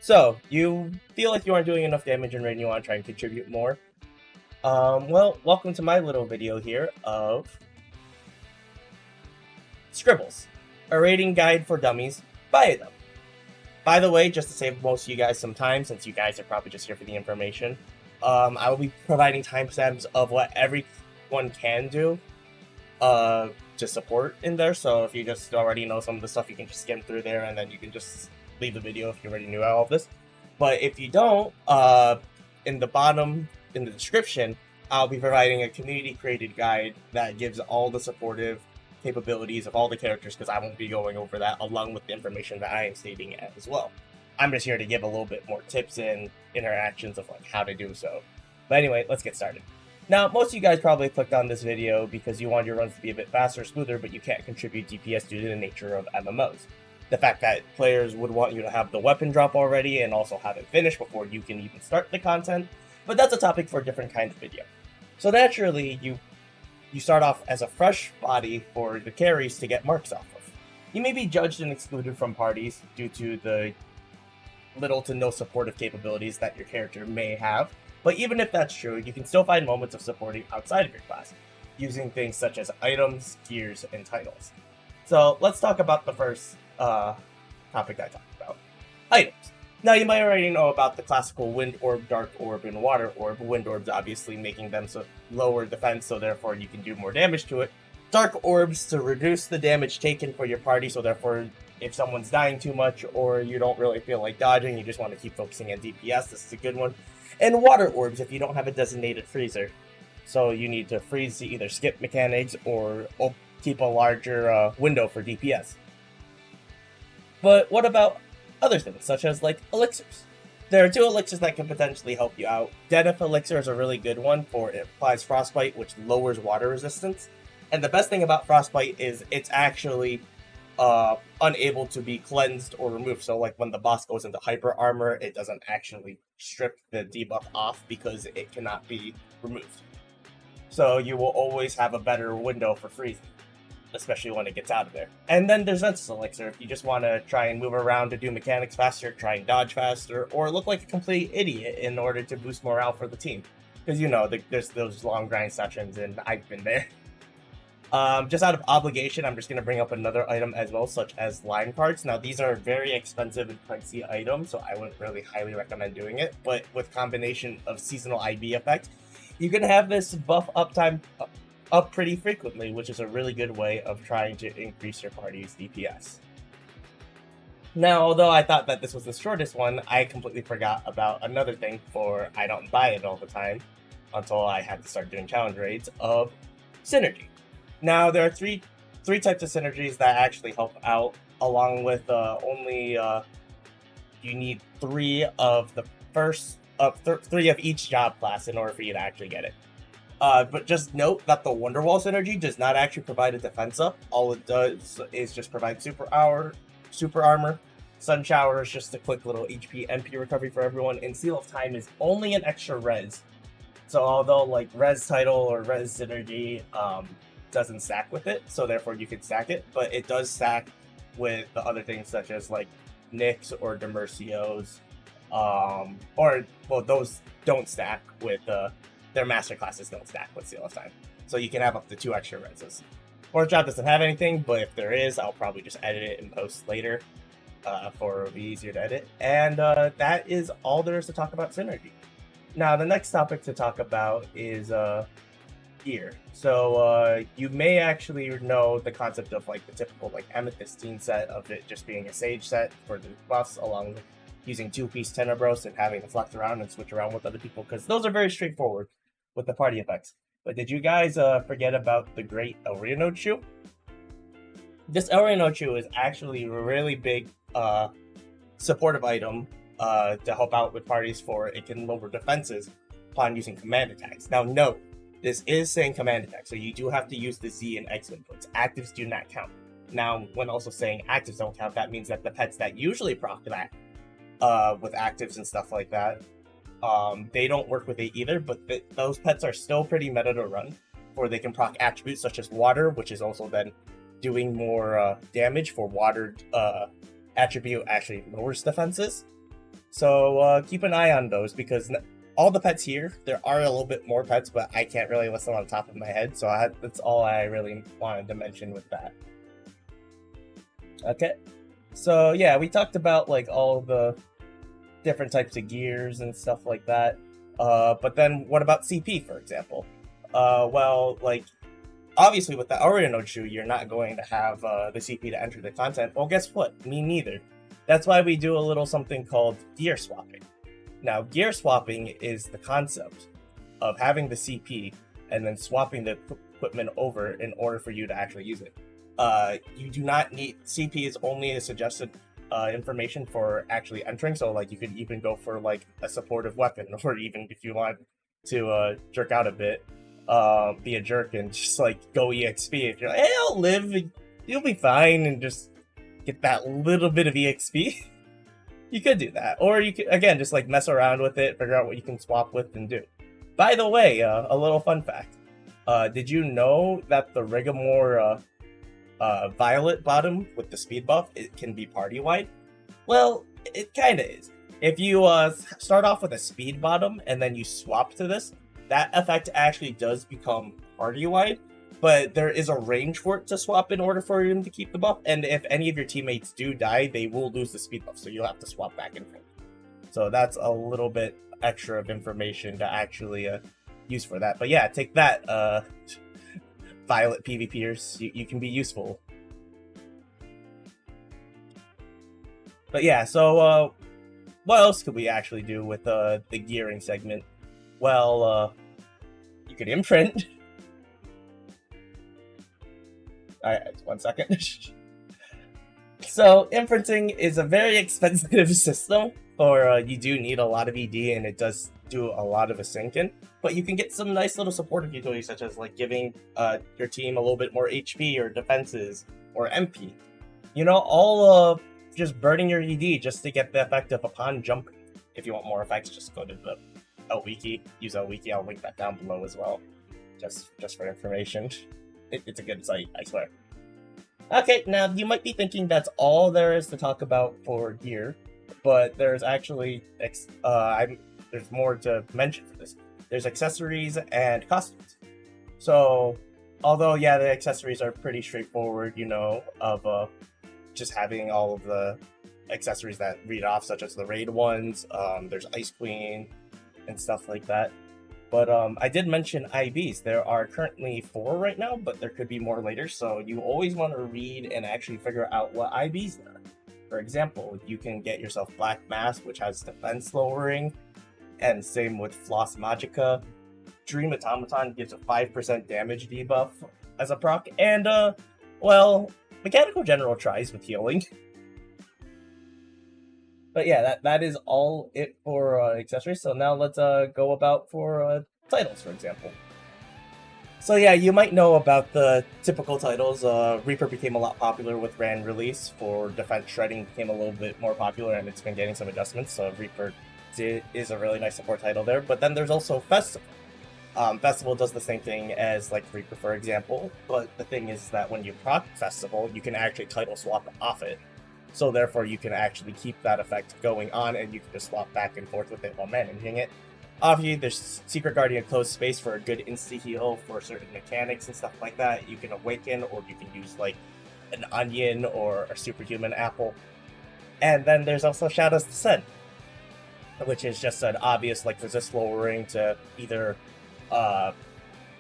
So, you feel like you aren't doing enough damage and you want to try and contribute more. Well, welcome to my little video here of ScribELS, a rating guide for dummies by them. By the way, just to save most of you guys some time, since you guys are probably just here for the information, I will be providing timestamps of what everyone can do to support in there. So if you just already know some of the stuff, you can just skim through there and then you can just leave the video if you already knew all of this. But if you don't, in the bottom, in the description, I'll be providing a community-created guide that gives all the supportive capabilities of all the characters, because I won't be going over that, along with the information that I am stating as well. I'm just here to give a little bit more tips and interactions of like how to do so. But anyway, let's get started. Now, most of you guys probably clicked on this video because you want your runs to be a bit faster, smoother, but you can't contribute DPS due to the nature of MMOs. The fact that players would want you to have the weapon drop already and also have it finished before you can even start the content, but that's a topic for a different kind of video. So naturally, you start off as a fresh body for the carries to get marks off of. You may be judged and excluded from parties due to the little to no supportive capabilities that your character may have, but even if that's true, you can still find moments of supporting outside of your class, using things such as items, gears, and titles. So let's talk about the first topic I talked about, items. Now, you might already know about the classical Wind Orb, Dark Orb, and Water Orb. Wind Orbs obviously making them so lower defense, so therefore you can do more damage to it. Dark Orbs to reduce the damage taken for your party, so therefore if someone's dying too much or you don't really feel like dodging, you just want to keep focusing on DPS, this is a good one. And Water Orbs if you don't have a designated freezer. So you need to freeze to either skip mechanics or keep a larger window for DPS. But what about other things, such as like elixirs? There are two elixirs that can potentially help you out. Denif Elixir is a really good one for it applies Frostbite, which lowers water resistance. And the best thing about Frostbite is it's actually unable to be cleansed or removed. So like when the boss goes into hyper armor, it doesn't actually strip the debuff off because it cannot be removed. So you will always have a better window for freezing, especially when it gets out of there. And then there's Ventus Elixir if you just want to try and move around to do mechanics faster, try and dodge faster, or look like a complete idiot in order to boost morale for the team. Because you know, there's those long grind sessions and I've been there. Just out of obligation, I'm just going to bring up another item as well, such as line cards. Now, these are very expensive and pricey items, so I wouldn't really highly recommend doing it. But with combination of seasonal IB effect, you can have this buff uptime up pretty frequently, which is a really good way of trying to increase your party's DPS. Now, although I thought that this was the shortest one, I completely forgot about another thing for I don't buy it all the time until I had to start doing challenge raids of synergy. Now, there are three types of synergies that actually help out, along with you need three of the first three of each job class in order for you to actually get it. But just note that the Wonderwall synergy does not actually provide a defense up. All it does is just provide super armor. Sun Shower is just a quick little HP MP recovery for everyone, and Seal of Time is only an extra res. So although like res title or res synergy doesn't stack with it, so therefore you can stack it, but it does stack with the other things such as like Nyx or Demercios, or well, those don't stack with their master classes don't stack with Seal of Time. So you can have up to 2 extra reses. Fourth job doesn't have anything, but if there is, I'll probably just edit it and post later for it'll be easier to edit. And that is all there is to talk about synergy. Now, the next topic to talk about is gear. So you may actually know the concept of like the typical like amethystine set of it just being a sage set for the buffs, along with using 2-piece Tenebros and having to flex around and switch around with other people, because those are very straightforward with the party effects. But did you guys forget about the great Elriano Shoe? This Elriano Shoe is actually a really big supportive item to help out with parties, for it can lower defenses upon using command attacks. Now note, this is saying command attack, so you do have to use the Z and X inputs. Actives do not count. Now, when also saying actives don't count, that means that the pets that usually proc that with actives and stuff like that, they don't work with it either, but those pets are still pretty meta to run, for they can proc attributes such as water, which is also then doing more damage, for water attribute actually lowers defenses. So keep an eye on those, because all the pets here, there are a little bit more pets, but I can't really list them on the top of my head, so that's all I really wanted to mention with that. Okay, so yeah, we talked about like all the different types of gears and stuff like that. But then what about CP, for example? Well, like, obviously with the Aria Node shoe, you're not going to have the CP to enter the content. Well, guess what? Me neither. That's why we do a little something called gear swapping. Now, gear swapping is the concept of having the CP and then swapping the equipment over in order for you to actually use it. You do not need, CP is only a suggested information for actually entering, so like you could even go for like a supportive weapon, or even if you want to jerk out a bit, be a jerk and just like go EXP. If you're like, hey, I'll live, you'll be fine, and just get that little bit of EXP. You could do that, or you could again just like mess around with it, figure out what you can swap with and do. By the way, a little fun fact: did you know that the Rigamore violet bottom with the speed buff, it can be party wide? Well, it kind of is. If you start off with a speed bottom and then you swap to this, that effect actually does become party wide, but there is a range for it to swap in order for him to keep the buff, and if any of your teammates do die, they will lose the speed buff, so you'll have to swap back and forth. So that's a little bit extra of information to actually use for that. But yeah, take that, Violet PvPers. You can be useful. But yeah, so what else could we actually do with the gearing segment? Well, you could imprint. Alright, 1 second. So, imprinting is a very expensive system, for you do need a lot of ED, and it does do a lot of async, but you can get some nice little supportive utilities, such as like giving your team a little bit more HP or defenses or MP. You know, all just burning your ED just to get the effect of upon jumping. If you want more effects, just go to the wiki, use wiki. I'll link that down below as well, just for information. It's a good site, I swear. Okay, now you might be thinking that's all there is to talk about for gear, but there's actually there's more to mention for this. There's accessories and costumes. So, although yeah, the accessories are pretty straightforward, you know, of just having all of the accessories that read off, such as the raid ones. There's Ice Queen and stuff like that. But I did mention IVs. There are currently 4 right now, but there could be more later, so you always want to read and actually figure out what IVs are. For example, you can get yourself Black Mask, which has defense lowering, and same with Floss Magica. Dream Automaton gives a 5% damage debuff as a proc, and well, Mechanical General tries with healing. But yeah, that is all it for accessories. So now let's go about for titles, for example. So yeah, you might know about the typical titles. Reaper became a lot popular with Rand release. For Defense, Shredding became a little bit more popular, and it's been getting some adjustments. So Reaper is a really nice support title there. But then there's also Festival. Festival does the same thing as like Reaper, for example. But the thing is that when you proc Festival, you can actually title swap off it. So therefore, you can actually keep that effect going on, and you can just swap back and forth with it while managing it. Obviously, there's Secret Guardian Closed Space for a good insta-heal for certain mechanics and stuff like that. You can Awaken, or you can use like an Onion or a Superhuman Apple. And then there's also Shadow's Descent, which is just an obvious like resist lowering to either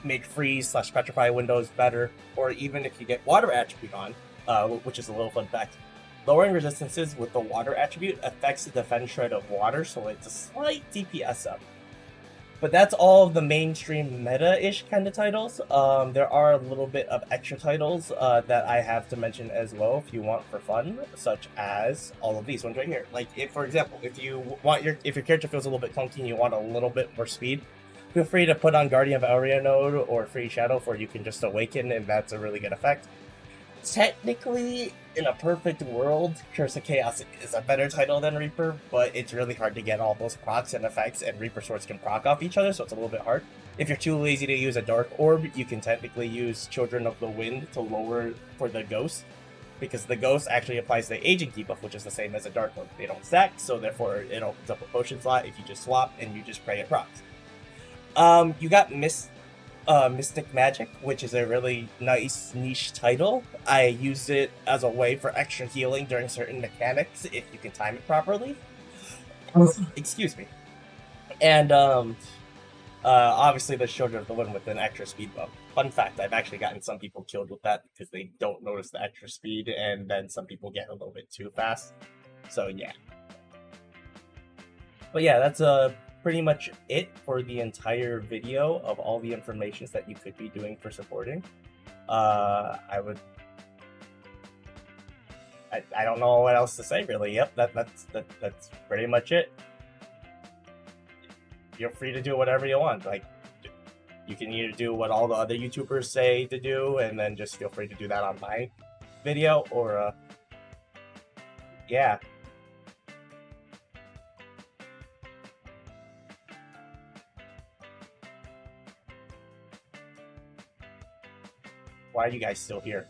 make freeze/petrify windows better, or even if you get Water Attribute on, which is a little fun fact. Lowering resistances with the water attribute affects the defense shred of water, so it's a slight DPS up. But that's all of the mainstream meta-ish kind of titles. There are a little bit of extra titles that I have to mention as well if you want for fun, such as all of these ones right here. Like, if, for example, if your character feels a little bit clunky and you want a little bit more speed, feel free to put on Guardian of Aria node or Free Shadow, for you can just Awaken, and that's a really good effect. Technically, in a perfect world, Curse of Chaos is a better title than Reaper, but it's really hard to get all those procs and effects, and Reaper swords can proc off each other, so it's a little bit hard. If you're too lazy to use a Dark Orb, you can technically use Children of the Wind to lower for the Ghost. because the ghost actually applies the aging debuff, which is the same as a dark oak. They don't stack, so therefore it opens up a potion slot if you just swap and you just pray it procs. You got Mystic Magic, which is a really nice niche title. I use it as a way for extra healing during certain mechanics if you can time it properly. Excuse me. And obviously the Children of the Wind with an extra speed buff. Fun fact, I've actually gotten some people killed with that because they don't notice the extra speed, and then some people get a little bit too fast. So yeah. But yeah, that's pretty much it for the entire video of all the informations that you could be doing for supporting. I don't know what else to say really. Yep, that's pretty much it. Feel free to do whatever you want. Like, you can either do what all the other YouTubers say to do, and then just feel free to do that on my video, or yeah. Why are you guys still here?